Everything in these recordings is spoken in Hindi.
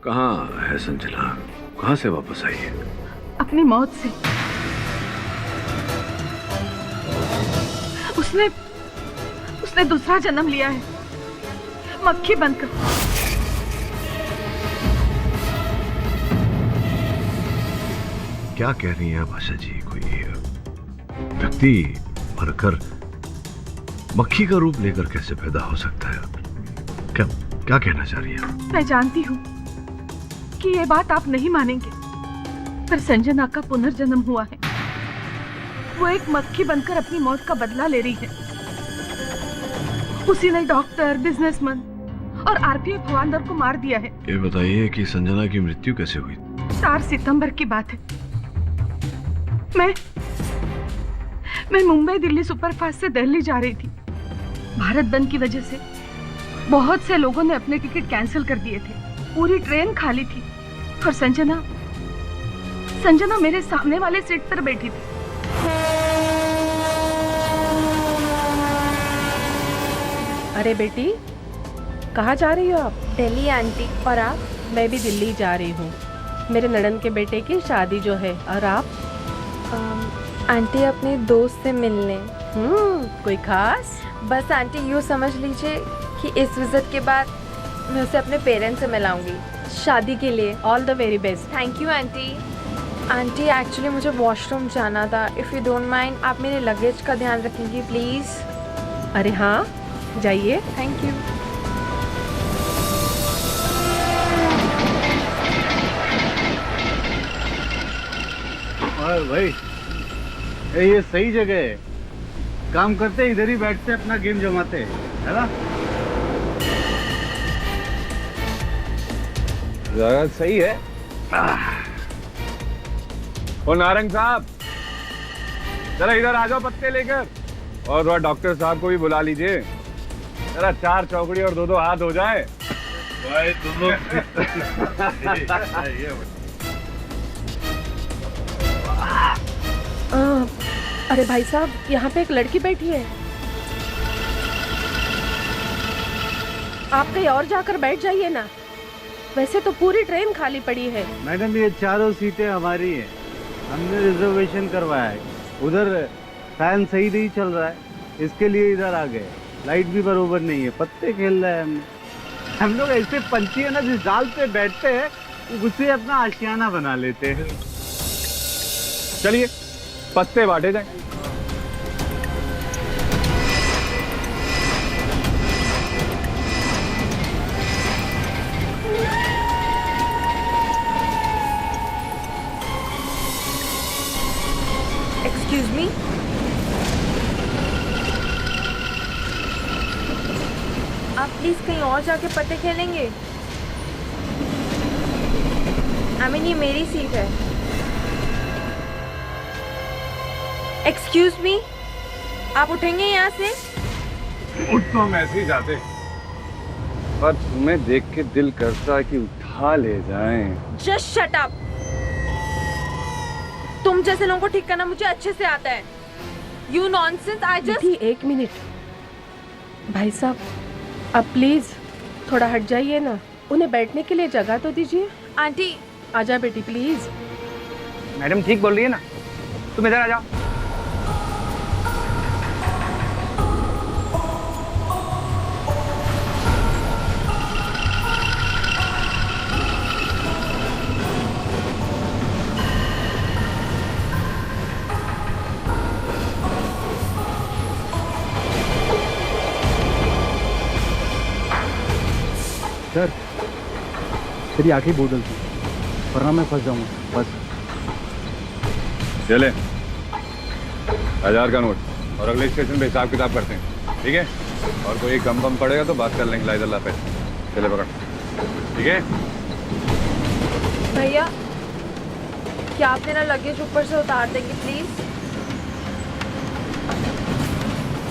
कहाँ है संजना? कहाँ से वापस आई है? अपनी मौत से। उसने दूसरा जन्म लिया है, मक्खी बनकर। क्या कह रही है भाषा जी? कोई व्यक्ति मरकर मक्खी का रूप लेकर कैसे पैदा हो सकता है? क्या कहना चाह रही है? मैं जानती हूँ कि ये बात आप नहीं मानेंगे, पर संजना का पुनर्जन्म हुआ है। वो एक मक्खी बनकर अपनी मौत का बदला ले रही है। उसी ने डॉक्टर, बिजनेसमैन और आरपीएफ हवलदार को मार दिया है। ये बताइए कि संजना की मृत्यु कैसे हुई? 4 सितंबर की बात है। मैं मुंबई दिल्ली सुपरफास्ट से दिल्ली जा रही थी। भारत बंद की वजह से बहुत से लोगों ने अपने टिकट कैंसिल कर दिए थे। पूरी ट्रेन खाली थी और संजना मेरे सामने वाले सीट पर बैठी थी। अरे बेटी, कहाँ जा रही हो आप? दिल्ली आंटी। और आप? मैं भी दिल्ली जा रही हूँ, मेरे नड़न के बेटे की शादी जो है। और आप? आंटी अपने दोस्त से मिलने। कोई खास? बस आंटी यूँ समझ लीजिए कि इस विजिट के बाद मैं उसे अपने पेरेंट्स से मिलाऊंगी शादी के लिए। All the very best. Thank you aunty. Aunty actually मुझे वॉशरूम जाना था। इफ़ यू डोंट माइंड, आप मेरे लगेज का ध्यान रखेंगी प्लीज़? अरे हाँ, जाइए। Thank you. भाई ये सही जगह है। काम करते इधर ही बैठते अपना गेम जमाते है ना? जगह सही है। ओ नारंग साहब, जरा इधर आ जाओ पत्ते लेकर। और थोड़ा डॉक्टर साहब को भी बुला लीजिए। जरा 4 चौकड़ी और 2-2 हाथ हो जाए। भाई तुम लोग अरे भाई साहब, यहाँ पे एक लड़की बैठी है। आप कहीं और जाकर बैठ जाइए ना। वैसे तो पूरी ट्रेन खाली पड़ी है। मैडम, ये 4 सीटें हमारी हैं। हमने रिजर्वेशन करवाया है। उधर फैन सही नहीं चल रहा है, इसके लिए इधर आ गए। लाइट भी बरोबर नहीं है, पत्ते खेल रहे हैं। हम लोग ऐसे पंछी है ना, जिस डाल पे बैठते हैं उसे अपना आशियाना बना लेते हैं। चलिए पत्ते बांटे जाए। एक्सक्यूज मी, आप प्लीज कहीं और जाके पत्ते खेलेंगे? ये मेरी सीट है। एक्सक्यूज मी, आप उठेंगे यहाँ से? उठ तो हम ऐसे ही जाते, पर तुम्हें देख के दिल करता है कि उठा ले जाएं। Just shut up. तुम जैसे लोगों को ठीक करना मुझे अच्छे से आता है। You nonsense. I just. 1 minute भाई साहब, अब प्लीज थोड़ा हट जाइए ना। उन्हें बैठने के लिए जगह तो दीजिए। आंटी आजा बेटी प्लीज। मैडम ठीक बोल रही है ना, तुम इधर आ जाओ। सर, तेरी आंखें बोतल थी, वरना मैं फंस जाऊंगा। बस चले 1000 का नोट, और अगले स्टेशन पे हिसाब किताब करते हैं, ठीक है? और कोई कम बम पड़ेगा तो बात कर लेंगे। लाइजल्ला पे चले पकड़, ठीक है? भैया, क्या आप मेरा लगेज ऊपर से उतार देंगे प्लीज?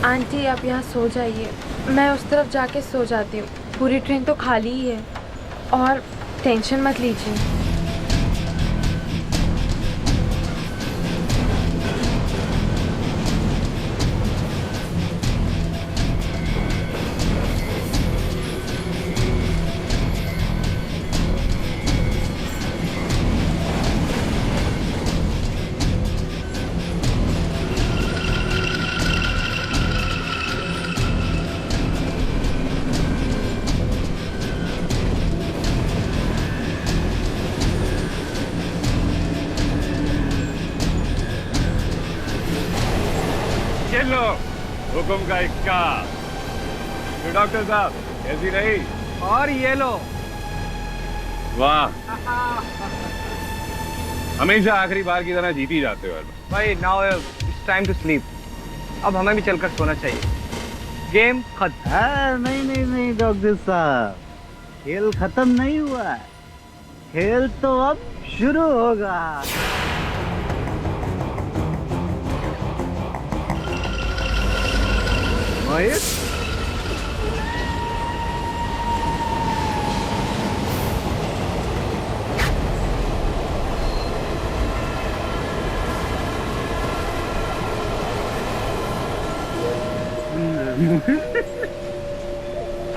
आंटी आप यहाँ सो जाइए, मैं उस तरफ जाके सो जाती हूँ। पूरी ट्रेन तो खाली ही है, और टेंशन मत लीजिए। हुक्म का इक्का। तो डॉक्टर साहब कैसी रही? और ये लो। वाह, हमेशा आखिरी बार की तरह जीत ही जाते हो यार। भाई now it's time to sleep. अब हमें भी चलकर सोना चाहिए। गेम खत्म। नहीं नहीं नहीं डॉक्टर साहब, खेल खत्म नहीं हुआ है, खेल तो अब शुरू होगा। मोहित,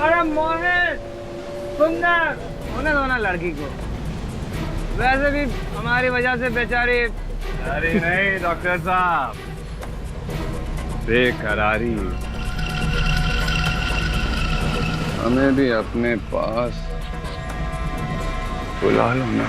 अरे मोहित, सुंदर होने दो ना लड़की को। वैसे भी हमारी वजह से बेचारी। अरे नहीं डॉक्टर साहब, बेकरारी। हमें भी अपने पास बुला लो ना।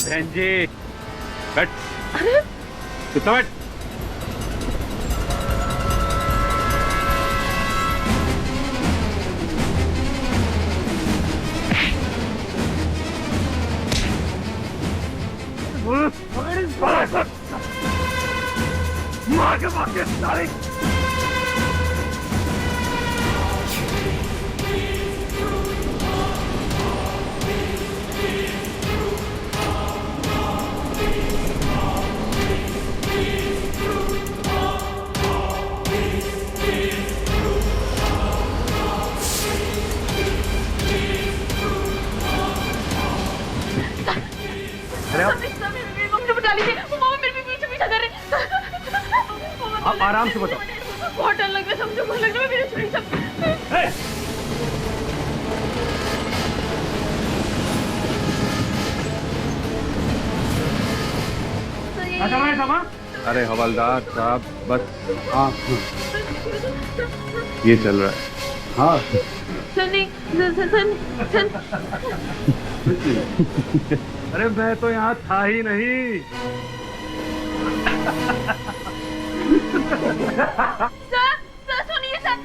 बहन जी बैठ। कितना बैठ। मार के सारे। आप आराम से बताओ। बहुत डर लग रहा है, समझो बहुत लग रहा है मेरे छुरी सब। अरे हवलदार साहब बस। हाँ ये चल रहा है। हाँ अरे मैं तो यहाँ था ही नहीं। सर सुनिए सर।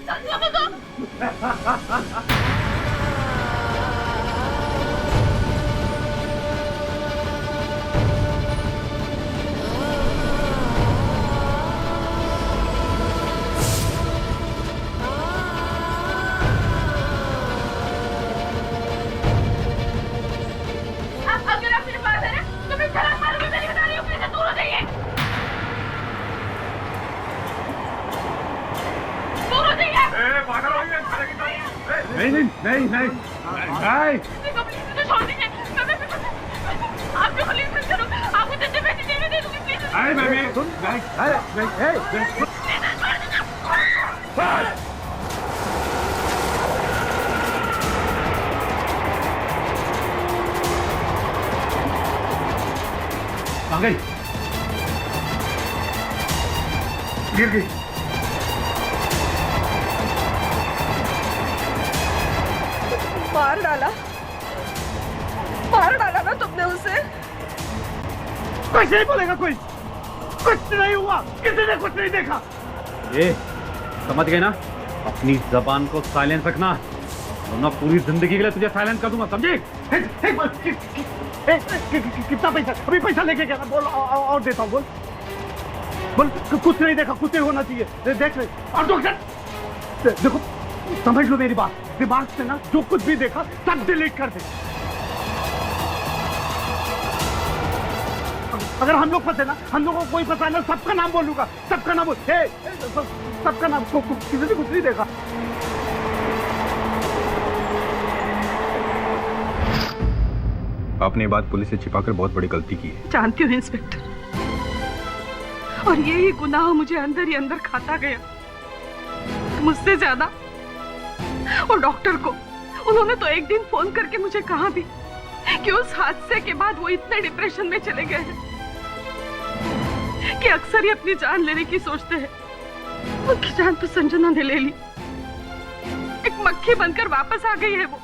अगर आप मेरे पास है ना तो मैं छलांग मारूंगी। मैं नहीं बता रही हूँ, प्लीज दूर हो जाइए। दूर हो जाइए। नहीं नहीं नहीं नहीं नहीं। देखो प्लीज मुझे छोड़ दीजिए। आप जो पुलिस में करो, आप मुझे दे दूंगी प्लीज। अरे मैं सुन नहीं। कहाँ गई? गिर गई। मार डाला ना तुमने उसे। कुछ नहीं बोलेगा कोई, कुछ नहीं हुआ, किसी ने कुछ नहीं देखा। ये समझ गए ना, अपनी जबान को साइलेंस रखना वरना पूरी जिंदगी के लिए तुझे साइलेंस कर दूंगा, समझे? कितना पैसा? अभी पैसा लेके गया ना, बोल और देता हूँ। बोल बोल कुछ नहीं देखा, कुछ नहीं होना चाहिए। देख रहे और डॉक्टर देखो, समझ लो मेरी बात, दिमाग से ना जो कुछ भी देखा सब डिलीट कर दे। अगर हम लोग फंसे ना, हम लोगों को कोई फंसा ना, सबका नाम बोलूंगा, सबका नाम बोल। सबका नाम, किसी ने कुछ नहीं देखा। आपने ये बात पुलिस से छिपाकर बहुत बड़ी गलती की है। जानती हूँ इंस्पेक्टर, और यही गुनाह मुझे अंदर ही अंदर खाता गया। मुझसे ज्यादा और डॉक्टर को। उन्होंने तो एक दिन फोन करके मुझे कहा भी कि उस हादसे के बाद वो इतने डिप्रेशन में चले गए हैं कि अक्सर ही अपनी जान लेने की सोचते हैं। उनकी जान तो संजना ने ले ली। एक मक्खी बनकर वापस आ गई है वो,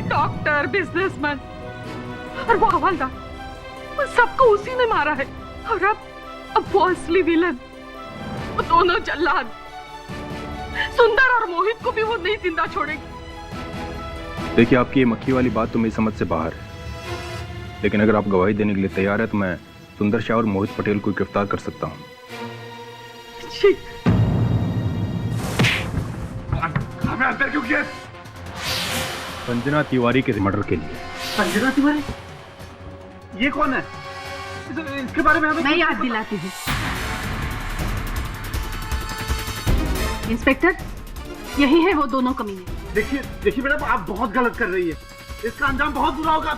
डॉक्टर, बिजनेसमैन और वो हवलदार, वो सबको उसी ने मारा है। और अब वो असली विलन, वो दोनों जल्लाद, सुंदर और मोहित को भी वो नहीं जिंदा छोड़ेगी। देखिए, आपकी ये मक्खी वाली बात तो मेरी समझ से बाहर है, लेकिन अगर आप गवाही देने के लिए तैयार है तो मैं सुंदर शाह और मोहित पटेल को गिरफ्तार कर सकता हूँ। जी। हमें अंदर क्यों किया? संजना तिवारी के मर्डर के लिए। संजना तिवारी? ये कौन है? इसके बारे में हमें मैं याद दिलाती हूँ। इंस्पेक्टर, यही है वो दोनों कमीने। देखिए मैडम, आप बहुत गलत कर रही है। इसका अंजाम बहुत बुरा होगा।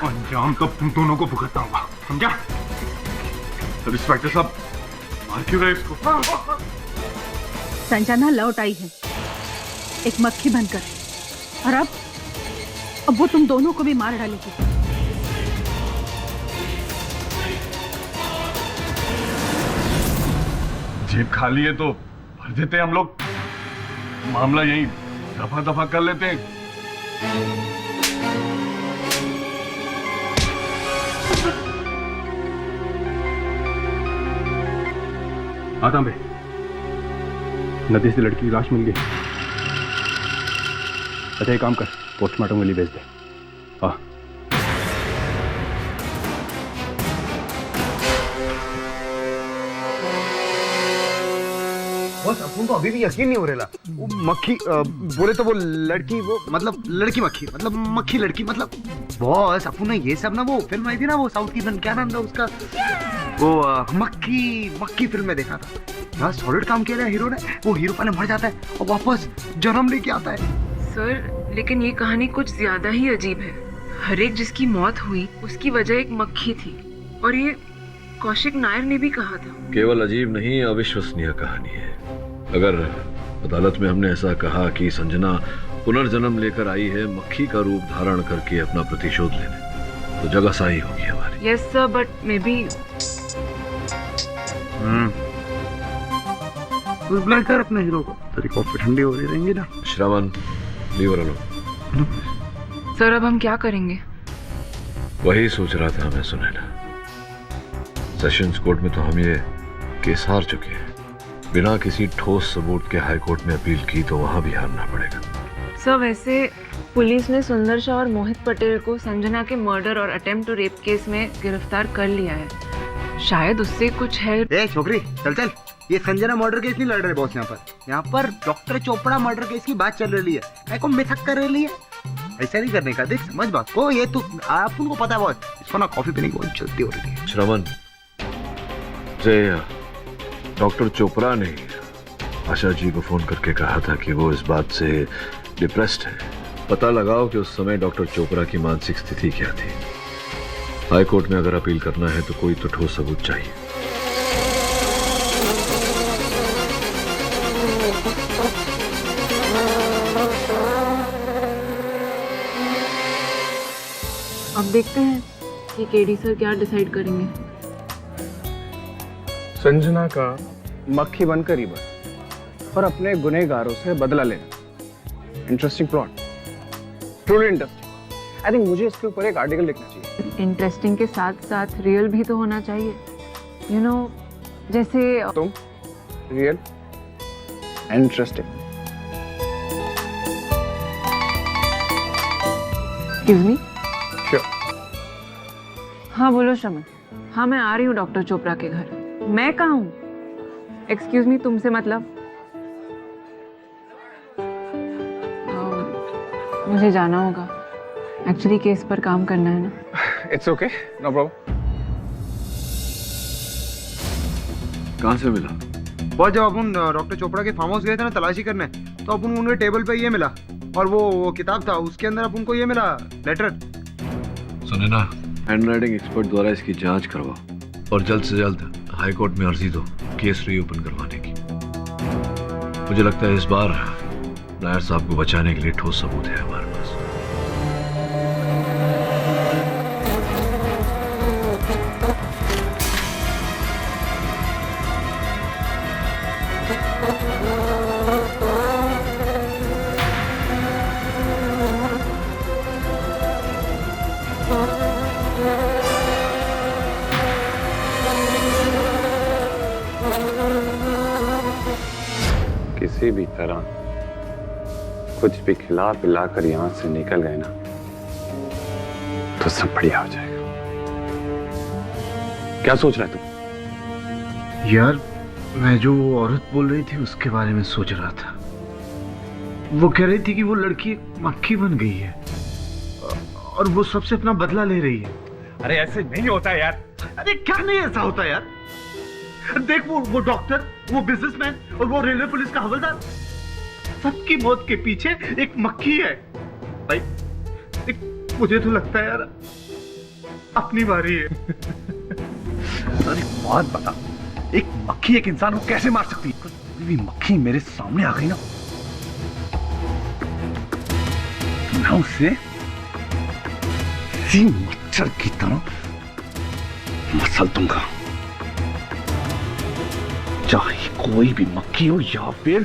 अंजाम तो तुम दोनों को भुगतना होगा, समझा? तो इंस्पेक्टर साहब, मार क्यों रहे इसको? संजना लौट आई है एक मक्खी बनकर, और अब वो तुम दोनों को भी मार डालेगी। जेब खाली है तो भर देते हैं हम लोग, मामला यही दफा दफा कर लेते हैं। आता बे, नदी से लड़की की लाश मिल गई। अच्छा, एक काम कर, पोस्टमार्टम के लिए भेज दे। हाँ। बस अपन को अभी भी यकीन नहीं हो रहा। वो मक्खी बोले तो वो लड़की, वो मतलब लड़की मक्खी, मतलब मक्खी लड़की, मतलब बॉस अपन ने ये सब ना, वो फिल्म आई थी ना, वो साउथ की फिल्म, क्या नाम था उसका, वो मक्खी फिल्म में देखा था। यार सॉलिड काम किया है हीरो ने। वो हीरो पहले मर जाता है और वापस जन्म लेके आता है। सर, लेकिन ये कहानी कुछ ज्यादा ही अजीब है। हर एक जिसकी मौत हुई उसकी वजह एक मक्खी थी, और ये कौशिक नायर ने भी कहा था। केवल अजीब नहीं, अविश्वसनीय कहानी है। अगर अदालत में हमने ऐसा कहा कि संजना पुनर्जन्म लेकर आई है मक्खी का रूप धारण करके अपना प्रतिशोध लेने, तो जगह सही होगी हमारी। Yes sir, but may be बुला कर अपने हीरो को, तेरी कॉफी ठंडी हो रही रहेंगी ना। श्रवण, लीव इट अलोन। सर, अब हम क्या करेंगे? वही सोच रहा था मैं, सुनैना। सेशंस कोर्ट में तो हम ये केस हार चुके हैं। बिना किसी ठोस सबूत के हाई कोर्ट में अपील की तो वहां भी हारना पड़ेगा। सर, वैसे पुलिस ने सुंदर शाह और मोहित पटेल को संजना के मर्डर और अटेम्प्ट टू रेप केस में गिरफ्तार कर लिया है। शायद उससे कुछ है। ए छोकरी, चल, ये संजना मर्डर केस नहीं लड़ रहे बॉस। यहाँ पर डॉक्टर चोपड़ा मर्डर केस की बात चल रही है। मैं को मिथक कर रही है, ऐसा नहीं करने का। देख, समझ बात को। ये तू अपन को पता है बॉस, इसको ना कॉफी पीने की बहुत जल्दी हो रही है। श्रवण, डॉक्टर चोपड़ा ने आशा जी को फोन करके कहा था कि वो इस बात से डिप्रेस्ड है। पता लगाओ कि उस समय डॉक्टर चोपड़ा की मानसिक स्थिति क्या थी। हाई कोर्ट में अगर अपील करना है तो कोई तो ठोस सबूत चाहिए। अब देखते हैं कि केडी सर क्या डिसाइड करेंगे। संजना का मक्खी बनकर ही बन और अपने गुनहगारों से बदला लेना। Interesting plot, truly interesting. I think मुझे इसके ऊपर एक आर्टिकल लिखना चाहिए। इंटरेस्टिंग के साथ साथ रियल भी तो होना चाहिए। यू नो, जैसे तुम real interesting. Excuse me. Sure. हाँ बोलो श्रमन। हाँ, मैं आ रही हूँ डॉक्टर चोपड़ा के घर। मैं कहाँ हूँ? एक्सक्यूज मी, तुमसे मतलब? मुझे जाना होगा, एक्चुअली केस पर काम करना है ना। It's okay, no problem. कहाँ से मिला? बहुत जब अपन डॉक्टर चोपड़ा के फार्म हाउस गए थे ना तलाशी करने, तो अपन उनके टेबल पे ये मिला, और वो किताब था, उसके अंदर अपन को ये मिला लेटर। सुने ना, हैंडराइटिंग एक्सपर्ट द्वारा इसकी जांच करवाओ। और जल्द से जल्द हाई कोर्ट में अर्जी दो केस रीओपन करवाने की। मुझे लगता है इस बार नायर साहब को बचाने के लिए ठोस सबूत है हमारे पास। किसी भी तरह कुछ भी खिला पिला कर यहां से निकल गए ना तो सब बढ़िया हो जाएगा। क्या सोच रहा है तू? यार मैं जो वो औरत बोल रही थी उसके बारे में सोच रहा था। वो कह रही थी कि वो लड़की एक मक्खी बन गई है और वो सबसे अपना बदला ले रही है। अरे ऐसे नहीं होता है यार। अरे क्या नहीं ऐसा होता यार? देख वो डॉक्टर, वो बिजनेसमैन और वो रेलवे पुलिस का हवलदार, सबकी मौत के पीछे एक मक्खी है। भाई मुझे तो लगता है यार अपनी बारी है। अरे बात बता, एक मक्खी एक इंसान को कैसे मार सकती है? कोई भी मक्खी मेरे सामने आ गई ना तो मैं उससे इसी मच्छर की तरह मसल दूंगा, चाहे कोई भी मक्खी हो या फिर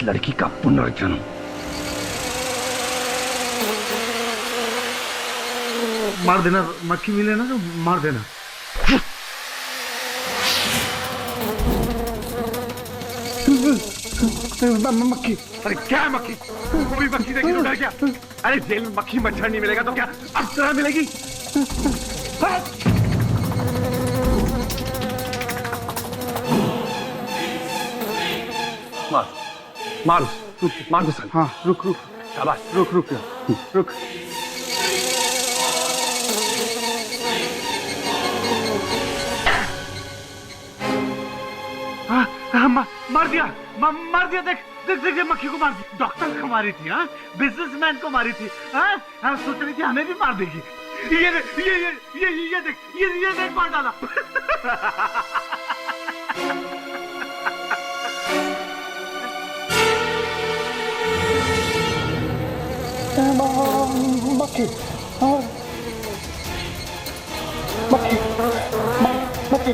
लड़की का पुनर्जन्म। मार देना, मक्खी मिले ना तो मार देना। मक्खी? अरे क्या है मक्खी? वो भी मक्खी देखी तो डर क्या? अरे जेल में मक्खी मच्छर नहीं मिलेगा तो क्या अप्सरा मिलेगी? मार मार मार दो। हाँ रुक रुक शाबाश, रुक रुक रुक। मार दिया, मार दिया। देख देख देख मक्खी को मार दी। डॉक्टर को मारी थी, हाँ बिजनेसमैन को मारी थी, हाँ सोच रही थी हमें भी मार देगी। ये देख ये देख मार डाला। मक्खी मक्खी मक्खी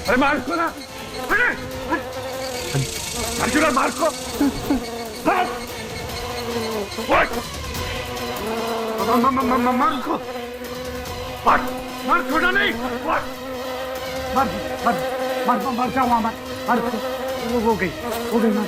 अरे मार को ना, अर्जुन मार को, मार को, मार छोड़ा नहीं, मार जाओ वहां, मार वो हो गई मार।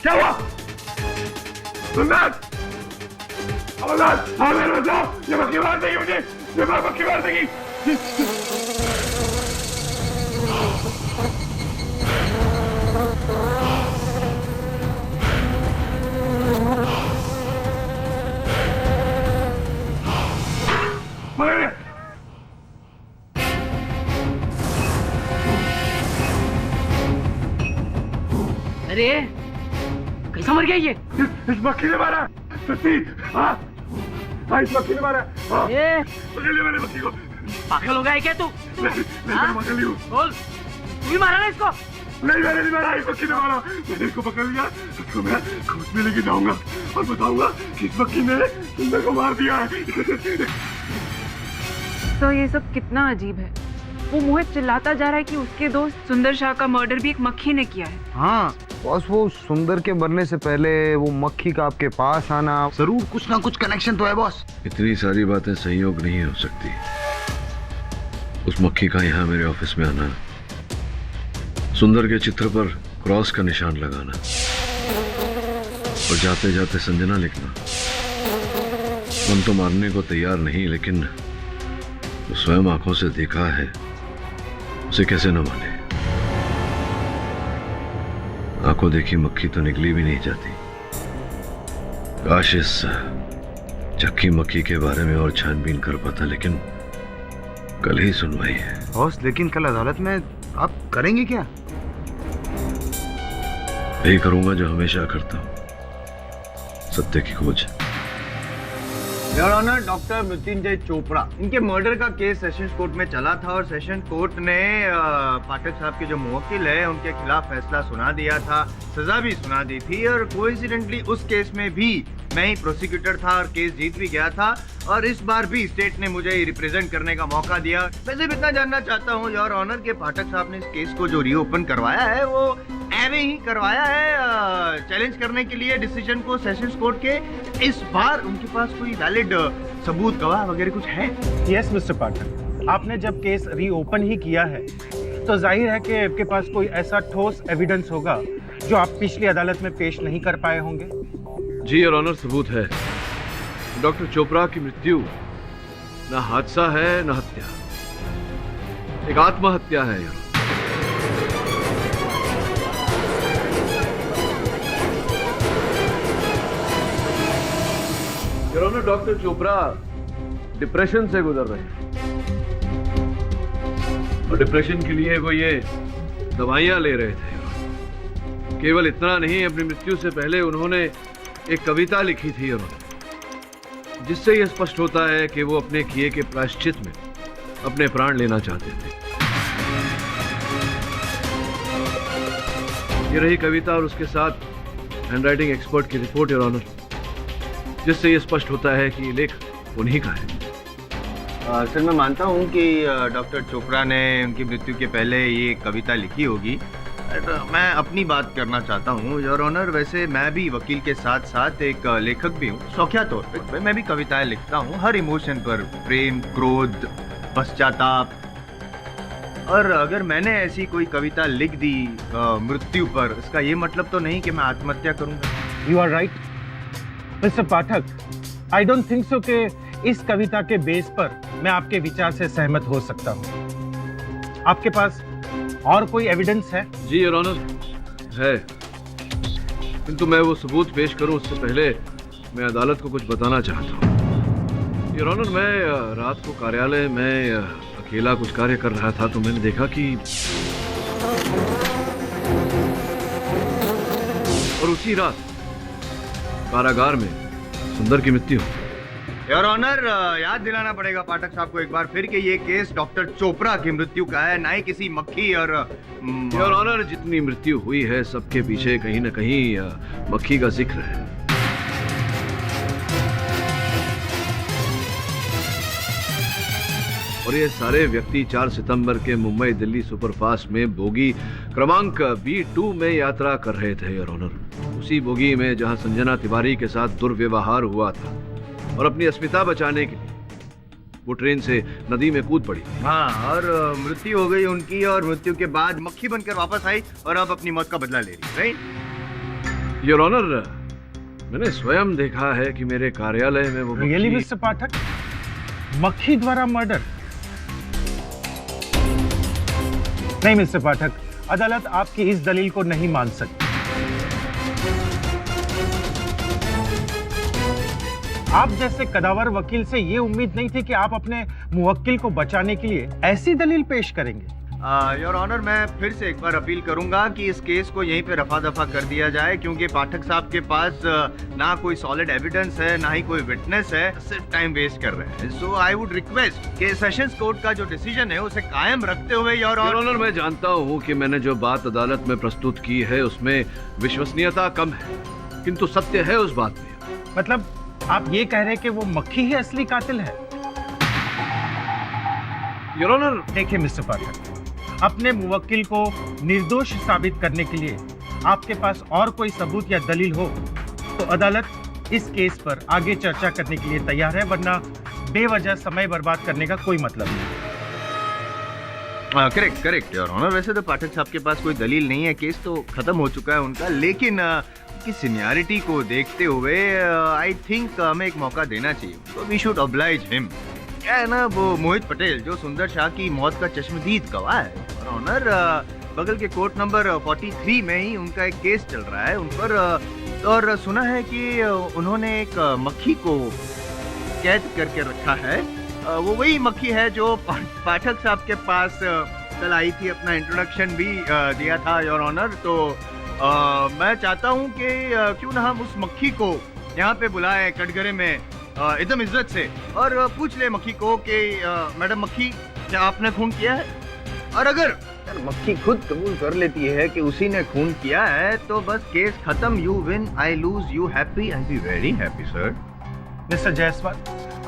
क्या हुआ? हाँ मेरे बचाओ, ये मक्खी मार देगी मुझे, ये मक्खी मार देगी। अरे कैसा मर गया ये? इस मक्खी ने मारा सच्ची। हाँ इस मक्खी ने मारा। पकड़ लिया मैंने मक्खी को। पागल हो गया है क्या तू? मैं पकड़ ली हूँ। बोल, तू ही मारा ना इसको? नहीं मैंने नहीं मारा, इस मक्खी ने मारा। मैंने इसको पकड़ लिया, इसको मैं खोज में लेके जाऊंगा और बताऊंगा कि इस मक्खी ने सुंदर को मार दिया है। तो ये सब कितना अजीब है। वो मोहित चिल्लाता जा रहा है कि उसके दोस्त सुंदर शाह का मर्डर भी एक मक्खी ने किया है। हाँ बॉस, वो सुंदर के मरने से पहले वो मक्खी का आपके पास आना, जरूर कुछ ना कुछ कनेक्शन तो है बॉस। इतनी सारी बातें संयोग नहीं हो सकती। उस मक्खी का यहाँ मेरे ऑफिस में आना, सुंदर के चित्र पर क्रॉस का निशान लगाना और जाते जाते संजना लिखना, दुश्मन तो मारने को तैयार नहीं, लेकिन जो स्वयं आंखों से देखा है उसे कैसे न माने। आंखों देखी मक्खी तो निकली भी नहीं जाती। काश इस चक्की मक्खी के बारे में और छानबीन कर पाता, लेकिन कल ही सुनवाई है। बॉस, लेकिन कल अदालत में आप करेंगे क्या? यही करूंगा जो हमेशा करता हूं, सत्य की खोज। Your honour, doctor Mrityunjay Chopra, इनके मर्डर का केस सेशंस कोर्ट में चला था और सेशन कोर्ट ने पाठक साहब के जो मुवक्किल है उनके खिलाफ फैसला सुना दिया था, सजा भी सुना दी थी। और कोइंसिडेंटली उस केस में भी मैं ही प्रोसिक्यूटर था और केस जीत भी गया था। और इस बार भी स्टेट ने मुझे रिप्रेजेंट करने का मौका दिया। वैसे भी इतना जानना चाहता हूँ योर ऑनर के पाठक साहब ने इस केस को जो रीओपन करवाया है वो एवे ही करवाया है, चैलेंज करने के लिए डिसीजन को सेशंस कोर्ट के। इस बार उनके पास कोई वैलिड सबूत, गवाह वगैरह कुछ है? यस मिस्टर पाठक, आपने जब केस रीओपन ही किया है तो जाहिर है कि आपके पास कोई ऐसा ठोस एविडेंस होगा जो आप पिछली अदालत में पेश नहीं कर पाए होंगे। जी योर ऑनर, सबूत है। डॉक्टर चोपड़ा की मृत्यु न हादसा है न हत्या, एक आत्महत्या है। Your honour, doctor Chopra depression से गुजर रहे हैं और डिप्रेशन के लिए वो ये दवाइयां ले रहे थे। केवल इतना नहीं, अपनी मृत्यु से पहले उन्होंने एक कविता लिखी थी जिससे यह स्पष्ट होता है कि वो अपने किए के प्रायश्चित में अपने प्राण लेना चाहते थे। ये रही कविता और उसके साथ हैंडराइटिंग एक्सपर्ट की रिपोर्ट योर ऑनर, जिससे यह स्पष्ट होता है कि ये लेख उन्हीं का है। सर, मैं मानता हूँ कि डॉक्टर चोपड़ा ने उनकी मृत्यु के पहले ये कविता लिखी होगी। मैं अपनी बात करना चाहता हूँ योर ऑनर। वैसे मैं भी वकील के साथ साथ एक लेखक भी हूँ, शौकिया तौर पे मैं भी कविताएं लिखता हूँ, हर इमोशन पर, प्रेम, क्रोध, पश्चाताप। और अगर मैंने ऐसी कोई कविता लिख दी मृत्यु पर, इसका ये मतलब तो नहीं कि मैं आत्महत्या करूंगा। You are right mister Pathak, I don't think so कि इस कविता के बेस पर मैं आपके विचार से सहमत हो सकता हूँ। आपके पास और कोई एविडेंस है? जी योर ऑनर, है, किंतु मैं वो सबूत पेश करूं उससे पहले मैं अदालत को कुछ बताना चाहता हूं। योर ऑनर, मैं रात को कार्यालय में अकेला कुछ कार्य कर रहा था तो मैंने देखा कि और उसी रात कारागार में सुंदर की मृत्यु। योर ऑनर, याद दिलाना पड़ेगा पाठक साहब को एक बार फिर कि ये केस डॉक्टर चोपड़ा की मृत्यु का है, ना ही किसी मक्खी और योर ऑनर, जितनी मृत्यु हुई है सबके पीछे कहीं न कहीं मक्खी का जिक्र है। और ये सारे व्यक्ति 4 सितंबर के मुंबई दिल्ली सुपरफास्ट में बोगी क्रमांक B2 में यात्रा कर रहे थे योर ऑनर। उसी बोगी में जहां संजना तिवारी के साथ दुर्व्यवहार हुआ था और अपनी अस्मिता बचाने के लिए वो ट्रेन से नदी में कूद पड़ी। हाँ, और मृत्यु हो गई उनकी और मृत्यु के बाद मक्खी बनकर वापस आई और अब अपनी मौत का बदला ले रही, राइट? योर ऑनर, मैंने स्वयं देखा है कि मेरे कार्यालय में वो रियली मिस्टर पाठक, मक्खी द्वारा मर्डर? नहीं मिस्टर पाठक, अदालत आपकी इस दलील को नहीं मान सकती। आप जैसे कदावर वकील से ये उम्मीद नहीं थी कि आप अपने मुवक्किल को बचाने के लिए ऐसी दलील पेश करेंगे। योर ऑनर, मैं फिर से एक बार अपील करूंगा कि इस केस को यहीं पे रफा दफा कर दिया जाए, क्योंकि पाठक साहब के पास ना कोई सॉलिड एविडेंस है ना ही कोई विटनेस है, सिर्फ टाइम वेस्ट कर रहे हैं। सो आई वुड रिक्वेस्ट कि सेशंस कोर्ट का जो डिसीजन है उसे कायम रखते हुए योर ऑनर, मैं जानता हूँ कि मैंने जो बात अदालत में प्रस्तुत की है उसमें विश्वसनीयता कम है, किंतु सत्य है उस बात में। मतलब आप ये कह रहे हैं कि वो मक्खी ही असली कातिल है? योर ऑनर, देखिए मिस्टर पाठक, अपने मुवक्किल को निर्दोष साबित करने के लिए आपके पास और कोई सबूत या दलील हो तो अदालत इस केस पर आगे चर्चा करने के लिए तैयार है, वरना बेवजह समय बर्बाद करने का कोई मतलब नहीं। Correct your honour. वैसे तो पाठक साहब के पास कोई दलील नहीं है, केस तो खत्म हो चुका है उनका, लेकिन की सीनियरिटी को देखते हुए आई थिंक हमें एक मौका देना चाहिए, तो वी शुड ऑब्लाइज हिम। क्या है ना, वो मोहित पटेल जो सुंदर शाह की मौत का चश्मदीद गवाह है, और ऑनर बगल के कोर्ट नंबर 43 में ही उनका एक केस चल रहा है उन पर, और सुना है कि उन्होंने एक मक्खी को कैद करके रखा है। वो वही मक्खी है जो पाठक साहब के पास कल आई थी, अपना इंट्रोडक्शन भी दिया था योर ऑनर। तो मैं चाहता हूँ कि क्यों ना हम उस मक्खी को यहाँ पे बुलाएं कटघरे में एकदम इज्जत से, और पूछ ले मक्खी को कि मैडम मक्खी, क्या आपने खून किया है? और अगर मक्खी खुद कबूल कर लेती है कि उसी ने खून किया है तो बस केस खत्म। You win, I lose, you happy, I be very happy sir. Mister Jaiswal,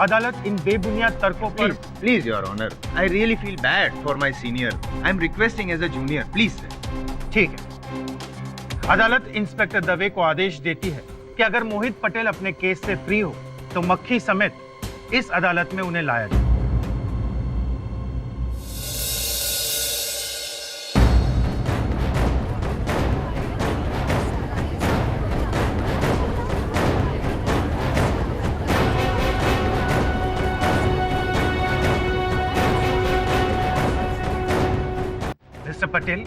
अदालत इन बेबुनियाद तर्कों पर please your honour, I really feel bad for my senior, I am requesting as a junior, please sir. ठीक है, अदालत इंस्पेक्टर दवे को आदेश देती है कि अगर मोहित पटेल अपने केस से फ्री हो तो मक्खी समेत इस अदालत में उन्हें लाया जाए। मिस्टर पटेल,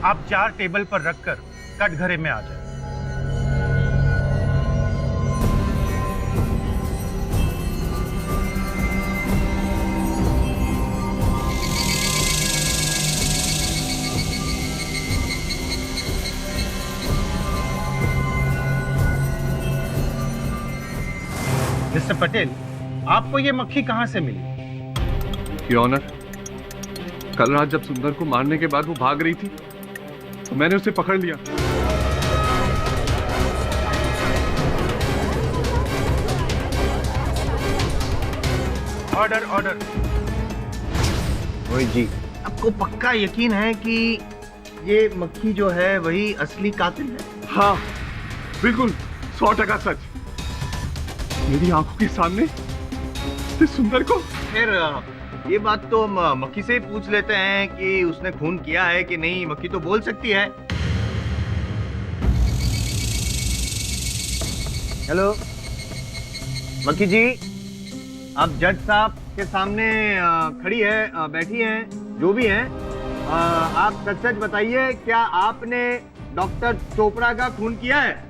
आप 4 टेबल पर रखकर कटघरे में आ जाए। मिस्टर पटेल, आपको ये मक्खी कहां से मिली? योर ऑनर, कल रात जब सुंदर को मारने के बाद वो भाग रही थी तो मैंने उसे पकड़ लिया। Order order. मोहित जी, आपको पक्का यकीन है कि ये मक्खी जो है वही असली कातिल है? हाँ बिल्कुल, 100% सच। मेरी आंखों के सामने इस सुंदर को। फिर ये बात तो हम मक्खी से ही पूछ लेते हैं कि उसने खून किया है कि नहीं। मक्खी तो बोल सकती है। हेलो मक्खी जी, आप जज साहब के सामने खड़ी है, बैठी हैं, जो भी हैं, आप सच सच बताइए, क्या आपने डॉक्टर चोपड़ा का खून किया है?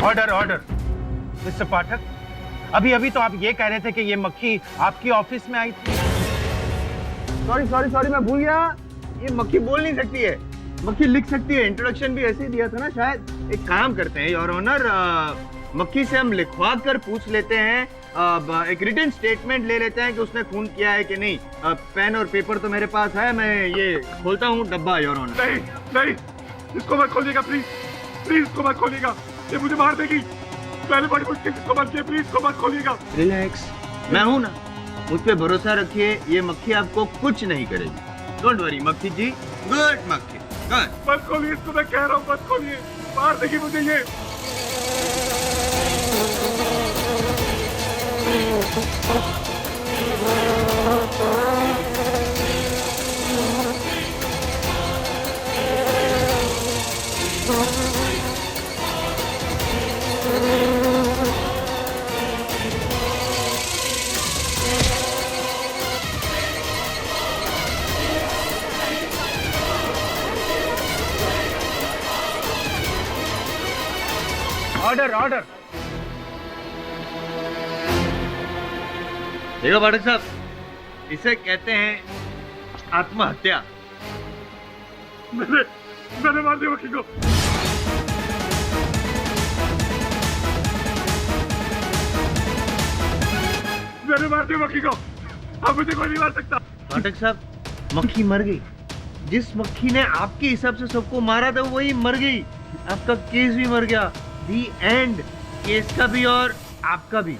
Order order. मिस्टर पाठक, अभी अभी तो आप ये कह रहे थे कि ये मक्खी आपकी ऑफिस में आई थी। सॉरी, मैं भूल गया। ये मक्खी बोल नहीं सकती है, मक्खी लिख सकती है। इंट्रोडक्शन भी ऐसे ही दिया था ना शायद। एक काम करते हैं योर ऑनर, मक्खी से हम लिखवा कर पूछ लेते हैं, एक रिटन स्टेटमेंट ले लेते हैं कि उसने खून किया है कि नहीं। पेन और पेपर तो मेरे पास है, मैं ये खोलता हूँ डब्बा योर ऑनर। नहीं, इसको मत खोलिएगा प्लीज, इसको मत खोलिएगा, ये मुझे मार देगी। पहले बड़ी मुश्किल इसको मत किए, प्लीज इसको मत खोलिएगा। रिलैक्स, मैं हूं ना, मुझ पे भरोसा रखिए, ये मक्खी आपको कुछ नहीं करेगी। डोंट वरी मक्खी जी, गुड मक्खी, गुड। मत खोलिए इसको, मैं कह रहा हूँ मत खोलिए, मार देगी मुझे ये। Order order. देखो पाठक साहब, इसे कहते हैं आत्महत्या। मैंने मार दिया वकील को। मैंने मार दिया वकील को, अब मुझे कोई नहीं मार सकता। पाठक साहब, मक्खी मर गई। जिस मक्खी ने आपके हिसाब से सबको मारा था वही मर गई। आपका केस भी मर गया। दी एंड, केस का भी और आपका भी।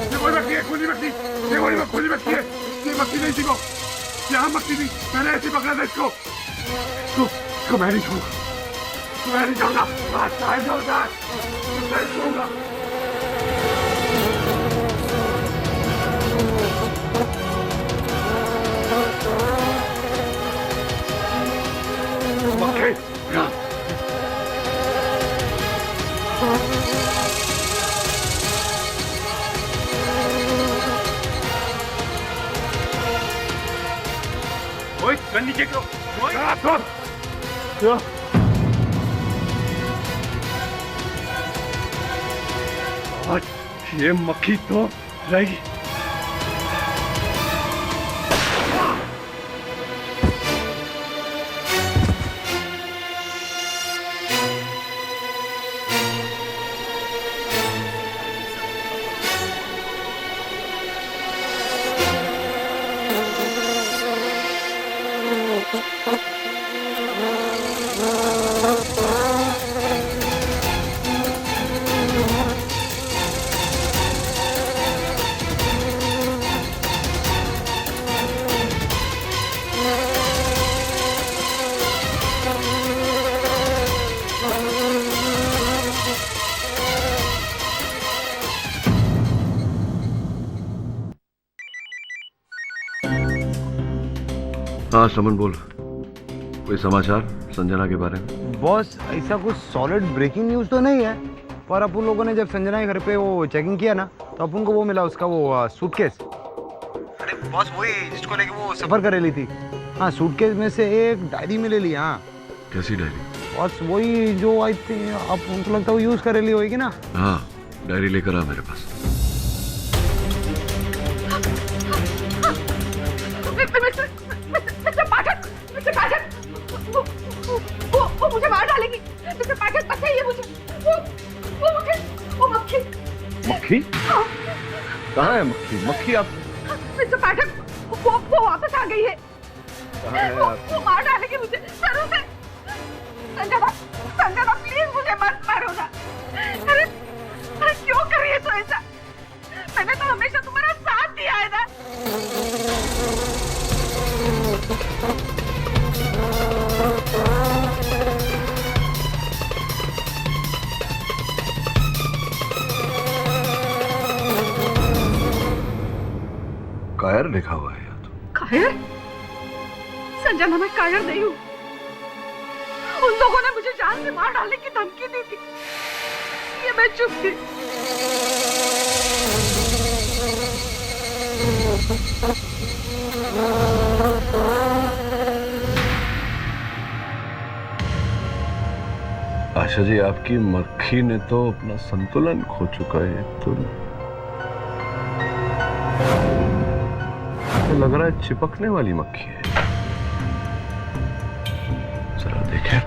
ये वही मक्खी है, खुली मक्खी, ये वही खुली मक्खी है। ये मक्खी नहीं थी को, यहाँ मक्खी थी, मैंने ऐसे पकड़ा था इसको। इसको मैं नहीं छोड़ूंगा, मैं नहीं छोड़ूंगा, मैं नहीं छोड़ूंगा। ओए, गन नीचे करो। आज ये मक्खी तो रहेगी। हाँ समन बोल, कोई समाचार संजना के बारे में? बॉस ऐसा कुछ सॉलिड ब्रेकिंग न्यूज तो नहीं है, पर अपन लोगों ने जब संजना के घर पे वो चेकिंग किया ना, तो अपन को वो मिला, उसका वो सूटकेस। अरे बॉस वही जिसको लेके वो सफर कर रही थी। हाँ, सूटकेस में से एक डायरी मिले ली। हाँ। कैसी डायरी? बॉस वही जो आई थी, आप उनको लगता है वो यूज कर रही होगी ना। हाँ, डायरी लेकर आ मेरे पास। वो मुझे मार डालेगी। मिस्टर पाठक, पता है मुझे वो मक्खी। मक्खी? कहाँ है मक्खी? मक्खी आप? मिस्टर पाठक, वो वापस आ गई है। वो मार डालेगी मुझे जरूर से। संजना प्लीज मुझे मत मारो ना। अरे क्यों कर रही है तो ऐसा? मैंने तो हमेशा तुम्हारा साथ दिया है ना। कायर लिखा हुआ है यहाँ तो। कायर? संजना, मैं कायर नहीं हूँ। उन लोगों ने मुझे जान से मार डालने की धमकी दी थी, ये मैं चुप थी। आशा जी, आपकी मक्खी ने तो अपना संतुलन खो चुका है। तो लग रहा है चिपकने वाली मक्खी है। जरा देखें।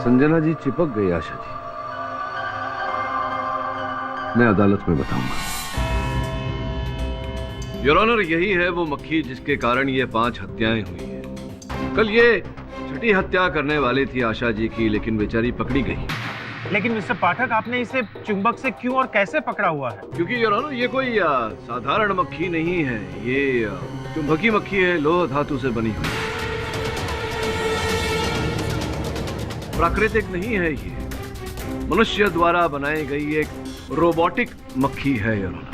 संजना जी चिपक गई आशा जी। मैं अदालत में बताऊंगा। योर ऑनर, यही है वो मक्खी जिसके कारण ये 5 हत्याएं हुई हैं। कल ये छठी हत्या करने वाली थी आशा जी की, लेकिन बेचारी पकड़ी गई। लेकिन मिस्टर पाठक, आपने इसे चुंबक से क्यों और कैसे पकड़ा हुआ है? क्योंकि योर ऑनर, ये कोई साधारण मक्खी नहीं है। ये चुंबकी मक्खी है, लोह धातु से बनी हुई। प्राकृतिक नहीं है, ये मनुष्य द्वारा बनाई गई एक रोबोटिक मक्खी है your honour.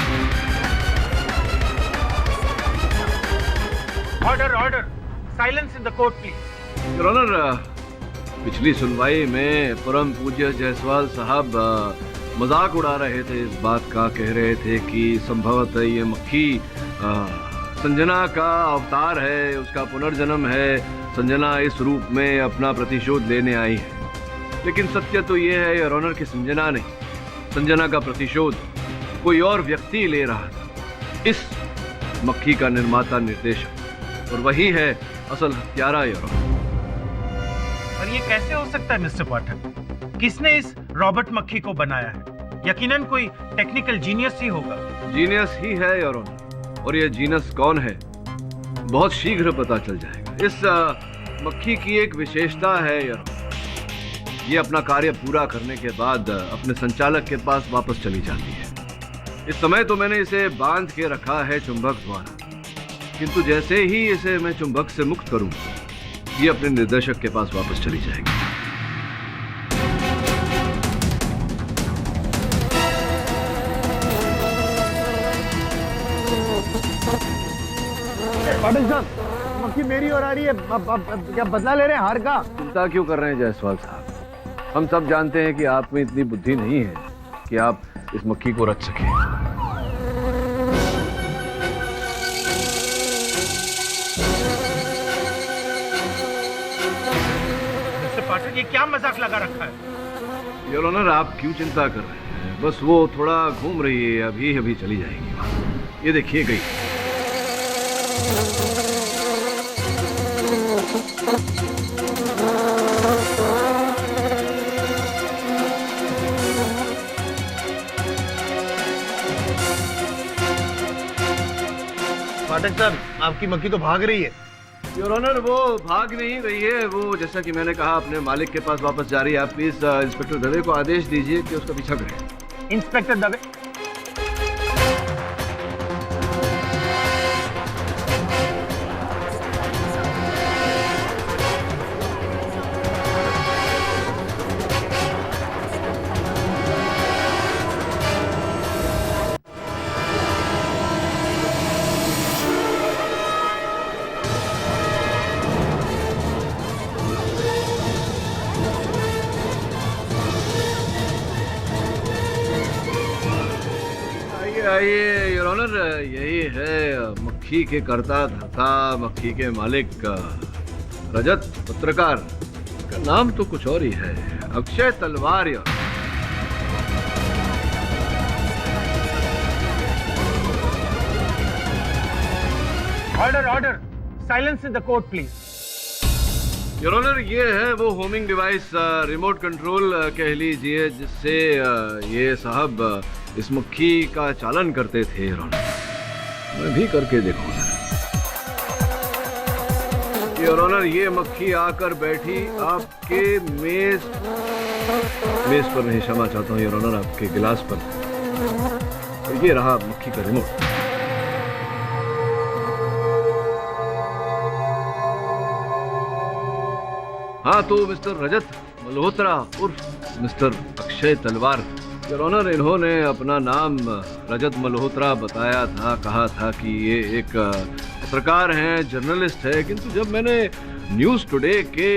Order order, silence in the court please. Your honour, पिछली सुनवाई में परम पूज्य जायसवाल साहब मजाक उड़ा रहे थे इस बात का। कह रहे थे कि संभवतः ये मक्खी संजना का अवतार है, उसका पुनर्जन्म है। संजना इस रूप में अपना प्रतिशोध लेने आई है। लेकिन सत्य तो ये है योर ऑनर कि संजना नहीं, संजना का प्रतिशोध कोई और व्यक्ति ले रहा था। इस मक्खी का निर्माता निर्देशक, और वही है असल हत्यारा योर ऑनर। और ये कैसे हो सकता है मिस्टर पाठक? किसने इस रॉबर्ट मक्खी को बनाया है? यकीनन कोई टेक्निकल जीनियस ही होगा। जीनियस ही है योर ऑनर, और ये जीनियस कौन है बहुत शीघ्र पता चल जाएगा। इस मक्खी की एक विशेषता है यार, ये अपना कार्य पूरा करने के बाद अपने संचालक के पास वापस चली जाती है। इस समय तो मैंने इसे बांध के रखा है चुंबक द्वारा, किंतु जैसे ही इसे मैं चुंबक से मुक्त करूंगा, ये अपने निर्देशक के पास वापस चली जाएगी। पाटिल साहब, मक्खी मेरी और आ रही है। अब क्या बदला ले रहे हैं हार का? चिंता क्यों कर रहे हैं जायसवाल साहब? हम सब जानते हैं कि आप में इतनी बुद्धि नहीं है कि आप इस मक्खी को रच सकें। मिस्टर पाटिल, ये क्या मजाक लगा रखा है? योर ऑनर, आप क्यों चिंता कर रहे हैं? बस वो थोड़ा घूम रही है, अभी अभी चली जाएगी। ये देखिए गई। पाठक साहब, आपकी मक्खी तो भाग रही है। योर ऑनर, वो भाग नहीं रही है, वो जैसा कि मैंने कहा अपने मालिक के पास वापस जा रही है। आप प्लीज इंस्पेक्टर दवे को आदेश दीजिए कि उसका पीछा करें। इंस्पेक्टर दवे? आइए योर ऑनर, यही है मक्खी के कर्ता धर्ता, मक्खी के मालिक रजत पत्रकार। का नाम तो कुछ और ही है, Akshay Talwar. Order order, silence in the court please. Your honour, ये है वो होमिंग डिवाइस, रिमोट कंट्रोल कह लीजिए, जिससे ये साहब इस मक्खी का चालन करते थे। योर ऑनर, मैं भी करके देखूंगा। योर ऑनर, ये मक्खी आकर बैठी आपके मेज पर नहीं, क्षमा चाहता हूँ योर ऑनर, आपके गिलास पर। तो ये रहा मक्खी का रिमोट। हाँ, तो मिस्टर रजत मल्होत्रा उर्फ मिस्टर अक्षय तलवार, योर ऑनर, इन्होंने अपना नाम रजत मल्होत्रा बताया था, कहा था कि ये एक पत्रकार हैं, जर्नलिस्ट है। किंतु जब मैंने न्यूज़ टुडे के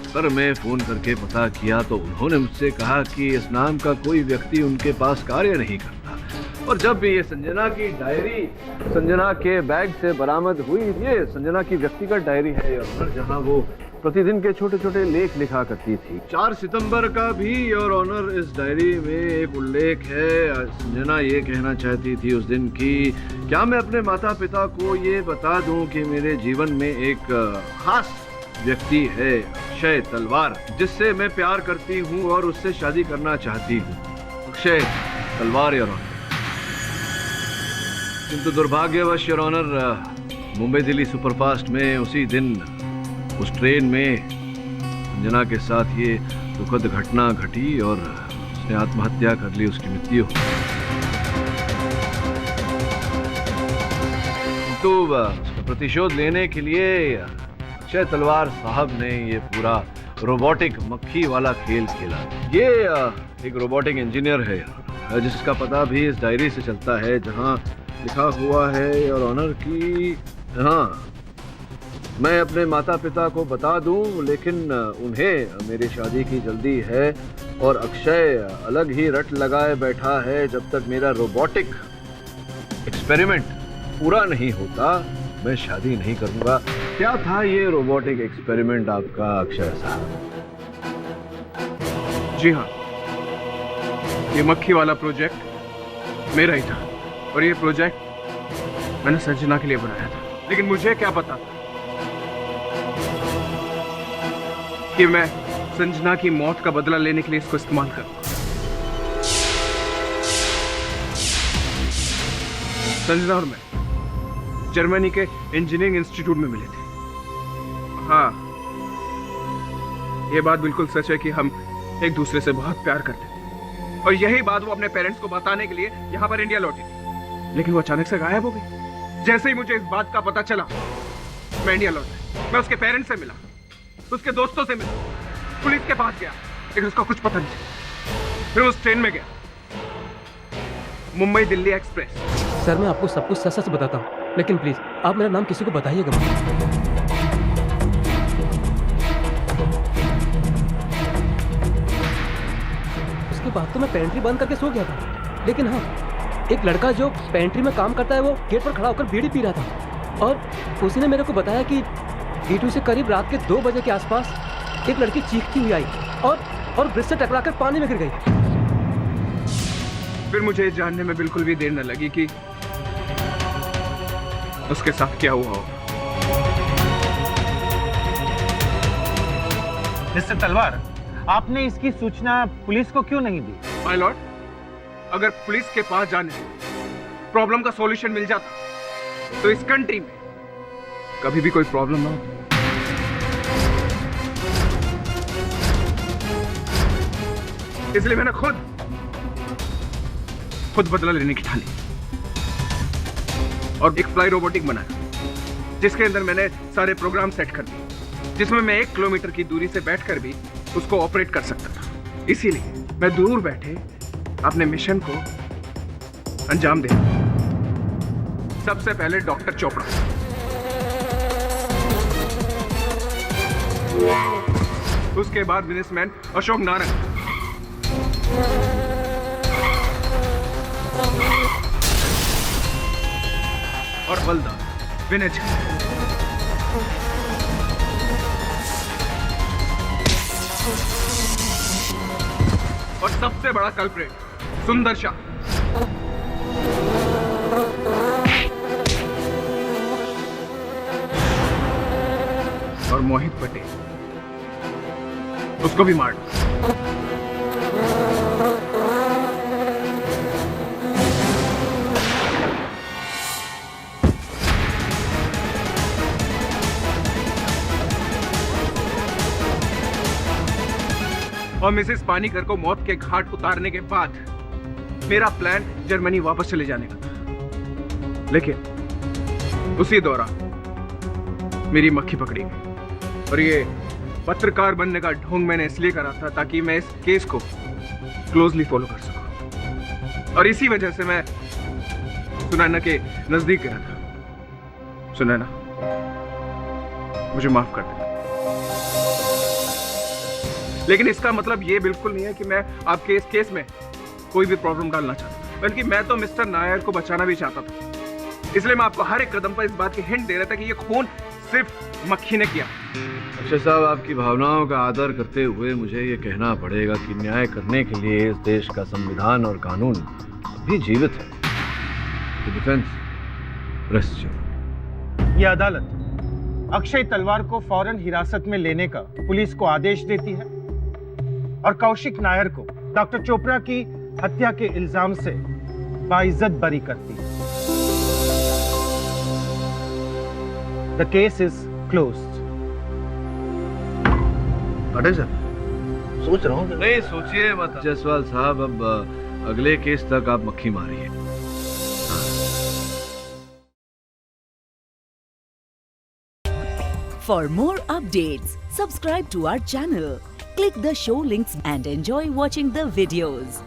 सर में फ़ोन करके पता किया तो उन्होंने मुझसे कहा कि इस नाम का कोई व्यक्ति उनके पास कार्य नहीं करता। और जब भी ये संजना की डायरी संजना के बैग से बरामद हुई, ये संजना की व्यक्तिगत डायरी है योर ऑनर, जहाँ वो प्रतिदिन के छोटे छोटे लेख लिखा करती थी। 4 सितंबर का भी योर ऑनर इस डायरी में एक उल्लेख है। संजना ये कहना चाहती थी उस दिन कि क्या मैं अपने माता पिता को ये बता दूं कि मेरे जीवन में एक खास व्यक्ति है, अक्षय तलवार, जिससे मैं प्यार करती हूँ और उससे शादी करना चाहती हूँ। अक्षय तलवार योर ऑनर। किंतु दुर्भाग्यवश your honour, Mumbai Delhi superfast में उसी दिन उस ट्रेन में संजना के साथ ये दुखद घटना घटी और उसने आत्महत्या कर ली, उसकी मृत्यु। तो उसका प्रतिशोध लेने के लिए अक्षय तलवार साहब ने ये पूरा रोबोटिक मक्खी वाला खेल खेला। ये एक रोबोटिक इंजीनियर है जिसका पता भी इस डायरी से चलता है, जहां लिखा हुआ है योर ऑनर कि हाँ, मैं अपने माता पिता को बता दूं, लेकिन उन्हें मेरी शादी की जल्दी है और अक्षय अलग ही रट लगाए बैठा है। जब तक मेरा रोबोटिक एक्सपेरिमेंट पूरा नहीं होता, मैं शादी नहीं करूंगा। क्या था ये रोबोटिक एक्सपेरिमेंट आपका अक्षय साहब? जी हाँ, ये मक्खी वाला प्रोजेक्ट मेरा ही था और ये प्रोजेक्ट मैंने संजना के लिए बनाया था। लेकिन मुझे क्या पता था कि मैं संजना की मौत का बदला लेने के लिए इसको इस्तेमाल करूंगा। संजना और मैं जर्मनी के इंजीनियरिंग इंस्टीट्यूट में मिले थे। हाँ, ये बात बिल्कुल सच है कि हम एक दूसरे से बहुत प्यार करते थे और यही बात वो अपने पेरेंट्स को बताने के लिए यहाँ पर इंडिया लौटी थी, लेकिन वो अचानक से गायब हो गई। जैसे ही मुझे इस बात का पता चला मैं इंडिया लौटा। मैं उसके पेरेंट्स से मिला, उसके दोस्तों से मिला, पुलिस के पास गया, लेकिन उसका कुछ पता नहीं चला। फिर उस ट्रेन में गया, मुंबई दिल्ली एक्सप्रेस। सर मैं आपको सब कुछ सच सच बताता हूँ, लेकिन प्लीज आप मेरा नाम किसी को बताइएगा मत। उसके बाद तो मैं पेंट्री बंद करके सो गया था, लेकिन हाँ एक लड़का जो पेंट्री में काम करता है वो गेट पर खड़ा होकर बीड़ी पी रहा था और उसी ने मेरे को बताया कि D2 से करीब रात के 2 बजे के आसपास एक लड़की चीखती हुई आई और ब्रिज से टकराकर पानी में गिर गई। फिर मुझे जानने में बिल्कुल भी देर न लगी कि उसके साथ क्या हुआ हो। मिस्टर तलवार, आपने इसकी सूचना पुलिस को क्यों नहीं दी? माय लॉर्ड, अगर पुलिस के पास जाने से प्रॉब्लम का सॉल्यूशन मिल जाता तो इस कंट्री में कभी भी कोई प्रॉब्लम ना होती। इसलिए मैंने खुद बदला लेने की ठानी और एक फ्लाई रोबोटिक बनाया जिसके अंदर मैंने सारे प्रोग्राम सेट कर दिए, जिसमें मैं 1 किलोमीटर की दूरी से बैठकर भी उसको ऑपरेट कर सकता था। इसीलिए मैं दूर बैठे अपने मिशन को अंजाम दे। सबसे पहले डॉक्टर चोपड़ा, उसके बाद बिजनेसमैन अशोक नारायण, और बलदा विनय झा। और सबसे बड़ा कल्प्रेट सुंदर शाह। और मोहित पटेल, उसको भी मार दो। और मिसेस पानीकर को मौत के घाट उतारने के बाद मेरा प्लान जर्मनी वापस चले जाने का था, लेकिन उसी दौरान मेरी मक्खी पकड़ी गई। और ये पत्रकार बनने का ढोंग मैंने इसलिए करा था ताकि मैं इस केस को क्लोजली फॉलो कर सकूं। और इसी वजह से मैं सुनैना के नजदीक गया था। सुनैना, मुझे माफ कर दे, लेकिन इसका मतलब ये बिल्कुल नहीं है कि मैं आपके इस केस में कोई भी प्रॉब्लम डालना चाहता, बल्कि मैं तो मिस्टर नायर को बचाना भी चाहता था। इसलिए मैं आपको हर एक कदम पर इस बात की हिंट दे रहा था कि ये खून सिर्फ मक्खी ने किया। अक्षय साहब, आपकी भावनाओं का आदर करते हुए मुझे ये कहना पड़ेगा कि न्याय करने के लिए इस देश का संविधान और कानून भी जीवित है। Defence rest. ये अदालत अक्षय तलवार को फौरन हिरासत में लेने का पुलिस को आदेश देती है और कौशिक नायर को डॉक्टर चोपड़ा की हत्या के इल्जाम से बाइज्जत बरी करती है। The case is closed. अटक सर, सोच रहा हूँ। नहीं सोचिए मत जायसवाल साहब, अब अगले केस तक आप मक्खी मारिए। For more updates, subscribe to our channel, click the show links and enjoy watching the videos.